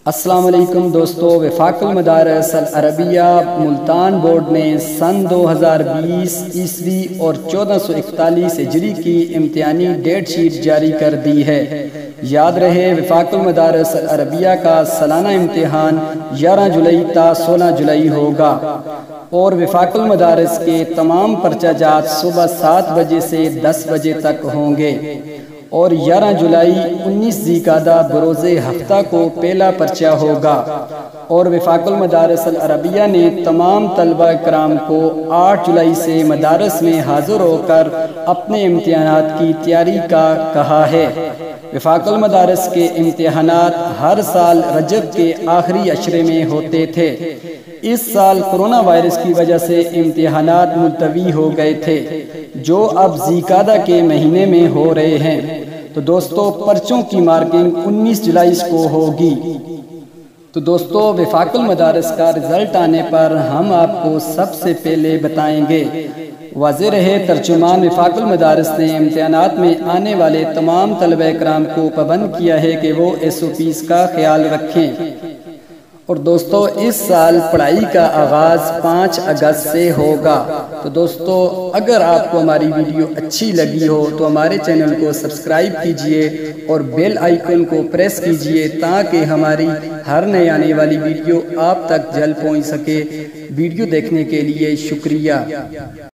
السلام علیکم دوستو، وفاق المدارس العربیہ ملتان بورڈ نے سن 2020 عیسوی اور 1441 ہجری کی امتحانی ڈیٹ شیٹ جاری کر دی ہے۔ یاد رہے، وفاق المدارس العربیہ کا سالانہ امتحان 11 جولائی تا 16 جولائی ہوگا اور وفاق المدارس کے تمام پرچہ جات صبح 7 بجے سے 10 بجے تک ہوں گے اور 11 جولائی 19 ذی القعدہ بروز ہفتہ کو پہلا پرچہ ہوگا۔ اور وفاق المدارس العربیہ نے تمام طلبہ کرام کو 8 جولائی سے مدارس میں حاضر ہو کر اپنے امتحانات کی تیاری کا کہا ہے۔ وفاق المدارس کے امتحانات ہر سال رجب کے آخری عشرے میں ہوتے تھے۔ اس سال کرونا وائرس کی وجہ سے امتحانات ملتوی ہو گئے تھے، جو اب ذی القعدہ کے مہینے میں ہو رہے ہیں۔ تو دوستو، پرچوں کی مارکنگ 19 جولائی کو ہوگی۔ تو دوستو، وفاق المدارس کا رزلٹ آنے پر ہم آپ کو سب سے پہلے بتائیں گے۔ واضح رہے، ترجمان وفاق المدارس نے امتحانات میں آنے والے تمام طلبہ کرام کو پابند کیا ہے کہ وہ SOPs کا خیال رکھیں۔ اور دوستو، اس سال پڑھائی کا آغاز 5 اگست سے ہوگا۔ تو دوستو، اگر آپ کو ہماری ویڈیو اچھی لگی ہو تو ہمارے چینل کو سبسکرائب کیجئے اور بیل آئیکن کو پریس کیجئے تاکہ ہماری ہر نئے آنے والی ویڈیو آپ تک جلد پہنچ سکے۔ ویڈیو دیکھنے کے لیے شکریہ۔